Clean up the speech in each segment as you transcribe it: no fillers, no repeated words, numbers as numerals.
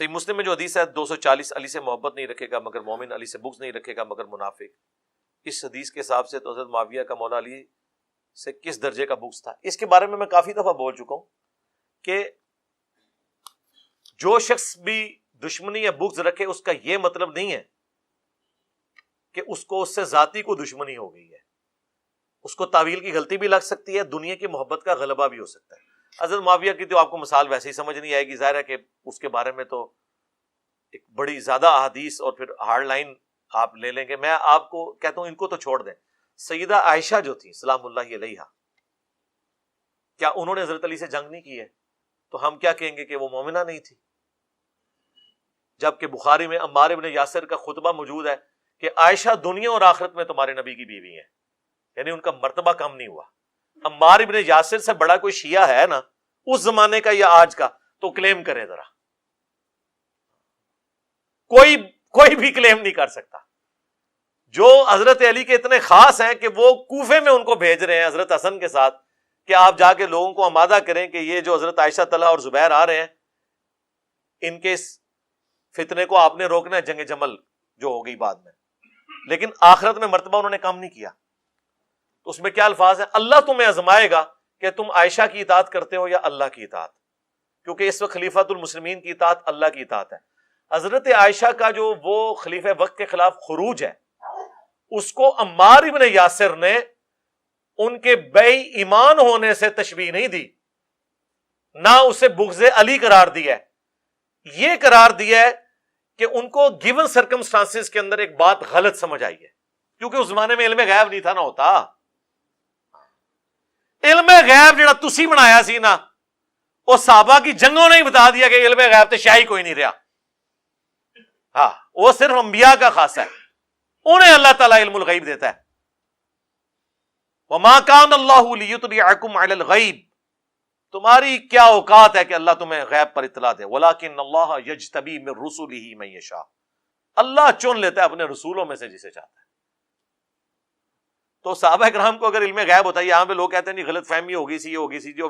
صحیح مسلم میں جو حدیث ہے 240 علی سے محبت نہیں رکھے گا مگر مومن، علی سے بغض نہیں رکھے گا مگر منافق، اس حدیث کے حساب سے تو حضرت معاویہ کا مولا علی سے کس درجے کا بغض تھا؟ اس کے بارے میں کافی دفعہ بول چکا ہوں کہ جو شخص بھی دشمنی یا بغض رکھے اس کا یہ مطلب نہیں ہے کہ اس کو اس سے ذاتی کو دشمنی ہو گئی ہے، اس کو تعویل کی غلطی بھی لگ سکتی ہے، دنیا کی محبت کا غلبہ بھی ہو سکتا ہے۔ حضرت معاویہ کی تو آپ کو مثال ویسے ہی سمجھ نہیں آئے گی، ظاہر ہے کہ اس کے بارے میں تو ایک بڑی زیادہ احادیث اور پھر ہارڈ لائن آپ لے لیں گے۔ میں آپ کو کہتا ہوں ان کو تو چھوڑ دیں۔ سیدہ عائشہ جو تھی سلام اللہ علیہا، کیا انہوں نے حضرت علی سے جنگ نہیں کی ہے؟ تو ہم کیا کہیں گے کہ وہ مومنہ نہیں تھی؟ جبکہ بخاری میں عمار ابن یاسر کا خطبہ موجود ہے کہ عائشہ دنیا اور آخرت میں تمہارے نبی کی بیوی ہیں، یعنی ان کا مرتبہ کم نہیں ہوا۔ عمار ابن یاسر سے بڑا کوئی شیعہ ہے نا اس زمانے کا یا آج کا تو کلیم کرے ذرا، کوئی بھی کلیم نہیں کر سکتا۔ جو حضرت علی کے اتنے خاص ہیں کہ وہ کوفے میں ان کو بھیج رہے ہیں حضرت حسن کے ساتھ کہ آپ جا کے لوگوں کو آمادہ کریں کہ یہ جو حضرت عائشہ طلحہ اور زبیر آ رہے ہیں ان کے اس فتنے کو آپ نے روکنا ہے، جنگ جمل جو ہو گئی بعد میں، لیکن آخرت میں مرتبہ انہوں نے کم نہیں کیا۔ تو اس میں کیا الفاظ ہیں؟ اللہ تمہیں آزمائے گا کہ تم عائشہ کی اطاعت کرتے ہو یا اللہ کی اطاعت، کیونکہ اس وقت خلیفۃ المسلمین کی اطاعت اللہ کی اطاعت ہے۔ حضرت عائشہ کا جو وہ خلیفہ وقت کے خلاف خروج ہے اس کو عمار ابن یاسر نے ان کے بے ایمان ہونے سے تشبیہ نہیں دی، نہ اسے بغض علی قرار دیا ہے، یہ قرار دیا ہے کہ ان کو گیون سرکمسٹانسز کے اندر ایک بات غلط سمجھ آئی ہے، کیونکہ اس زمانے میں علم غیب نہیں تھا نہ ہوتا۔ علم غیب جڑا تسی بنایا سی نا وہ صحابہ کی جنگوں نے ہی بتا دیا کہ علم غیب تے شاہی کوئی نہیں رہا، ہاں وہ صرف انبیاء کا خاصہ ہے، انہیں اللہ تعالیٰ علم الغیب دیتا ہے۔ وَمَا كَانَ اللَّهُ لِيُطْلِعَكُمْ عَلَى الْغَيْبِ، تمہاری کیا اوقات ہے کہ اللہ تمہیں غیب پر اطلاع دے، وَلَكِنَّ اللَّهَ يَجْتَبِي مِن رُسُلِهِ مَن يَشَاءُ، اللہ چن لیتا ہے اپنے رسولوں میں سے جسے چاہتا ہے۔ تو صحابہ کرام کو اگر علم غیب ہوتا ہے، یہاں پہ لوگ کہتے ہیں نہیں غلط فہمی ہوگی سی، یہ ہوگی سی جو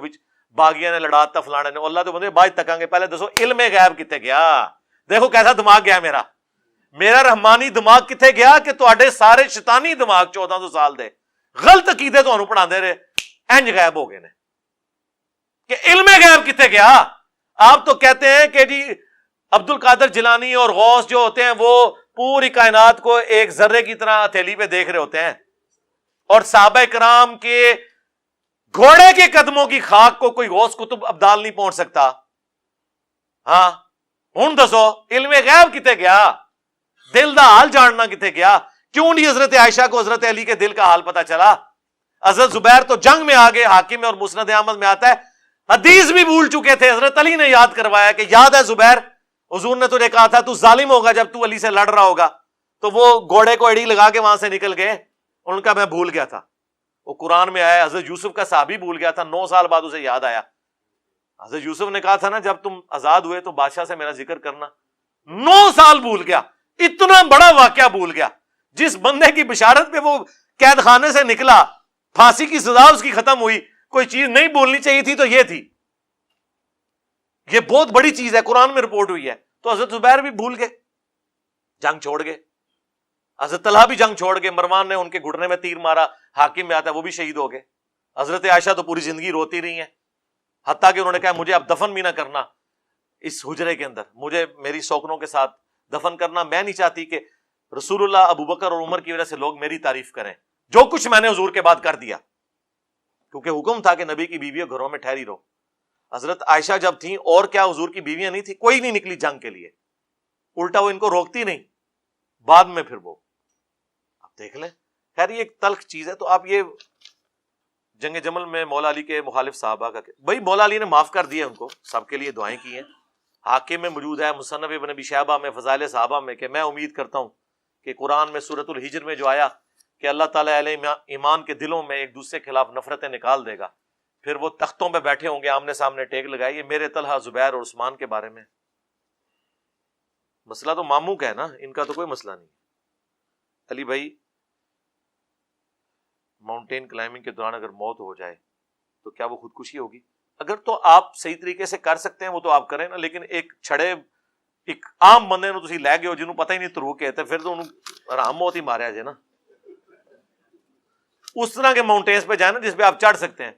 باغیاں نے لڑاتا فلانے نے، اللہ تو بندے باج تکاں گے، پہلے دسو علم غیب کتے گیا؟ دیکھو کیسا دماغ گیا میرا رحمانی دماغ کتے گیا کہ تواڈے سارے شیطانی دماغ 1400 سال دے غلط عقیدے تانوں پڑھاندے رہے انج غیب ہو گئے نے کہ علم غیب کتے گیا؟ آپ تو کہتے ہیں کہ جی عبد القادر جیلانی اور غوث جو ہوتے ہیں وہ پوری کائنات کو ایک ذرے کی طرح ہتھیلی پہ دیکھ رہے ہوتے ہیں، اور صحابہ کرام کے گھوڑے کے قدموں کی خاک کو کوئی غوث کتب ابدال نہیں پہنچ سکتا۔ ہاں ہن دسو علم غیب کتے گیا؟ دل دا حال جاننا کتے گیا؟ کیوں نہیں حضرت عائشہ کو حضرت علی کے دل کا حال پتا چلا؟ حضرت زبیر تو جنگ میں آگے، حاکم میں اور مسند احمد میں آتا ہے حدیث بھی بھول چکے تھے، حضرت علی نے یاد کروایا کہ یاد ہے زبیر حضور نے تجھے کہا تھا تو ظالم ہوگا جب تو علی سے لڑ رہا ہوگا، تو وہ گھوڑے کو ایڑی لگا کے وہاں سے نکل گئے، ان کا میں بھول گیا تھا۔ وہ قرآن میں آیا، حضرت یوسف کا صحابی بھول گیا تھا، 9 سال بعد اسے یاد آیا۔ حضرت یوسف نے کہا تھا نا جب تم آزاد ہوئے تو بادشاہ سے میرا ذکر کرنا، 9 سال بھول گیا، اتنا بڑا واقعہ بھول گیا۔ جس بندے کی بشارت پہ وہ قید خانے سے نکلا، پھانسی کی سزا اس کی ختم ہوئی، کوئی چیز نہیں بولنی چاہیے تھی تو یہ تھی، یہ بہت بڑی چیز ہے، قرآن میں رپورٹ ہوئی ہے۔ تو حضرت زبیر بھی بھول گئے، جنگ چھوڑ گئے، حضرت طلحہ بھی جنگ چھوڑ گئے، مروان نے ان کے گھٹنے میں تیر مارا، حاکم میں آتا ہے وہ بھی شہید ہو گئے۔ حضرت عائشہ تو پوری زندگی روتی رہی ہیں، حتیٰ کہ انہوں نے کہا مجھے اب دفن بھی نہ کرنا اس حجرے کے اندر، مجھے میری سوکنوں کے ساتھ دفن کرنا، میں نہیں چاہتی کہ رسول اللہ، ابو بکر اور عمر کی وجہ سے لوگ میری تعریف کریں، جو کچھ میں نے حضور کے بعد کر دیا، کیونکہ حکم تھا کہ نبی کی بیویوں گھروں میں ٹھہری رہو۔ حضرت عائشہ جب تھیں اور کیا حضور کی بیویاں نہیں تھی، کوئی نہیں نکلی جنگ کے لیے، الٹا وہ ان کو روکتی نہیں، بعد میں پھر وہ آپ دیکھ لیں۔ خیر یہ ایک تلخ چیز ہے۔ تو آپ یہ جنگ جمل میں مولا علی کے مخالف صحابہ کا بھائی مولا علی نے معاف کر دیا ان کو، سب کے لیے دعائیں کی ہیں، حاکم میں موجود ہے، مصنف ابن ابی شیبہ میں، فضائل صحابہ میں، کہ میں امید کرتا ہوں کہ قرآن میں سورۃ الحجر میں جو آیا کہ اللہ تعالیٰ علیہ ایمان کے دلوں میں ایک دوسرے کے خلاف نفرتیں نکال دے گا، پھر وہ تختوں پہ بیٹھے ہوں گے، آمنے سامنے ٹیک لگائے، یہ میرے طلحہ، زبیر اور عثمان کے بارے میں۔ مسئلہ تو ماموں کا ہے نا، ان کا تو کوئی مسئلہ نہیں۔ علی بھائی ماؤنٹین کلائمبنگ کے دوران اگر موت ہو جائے تو کیا وہ خودکشی ہوگی؟ اگر تو آپ صحیح طریقے سے کر سکتے ہیں وہ تو آپ کریں نا، لیکن ایک چھڑے ایک عام بندے نو تسی لے گئے ہو جنہوں پتہ ہی نہیں ترو کے تے پھر تو انہوں آرام موت ہی ماریا جائے نا. اس طرح کے ماؤنٹینس پہ جائیں نا جس پہ آپ چڑھ سکتے ہیں.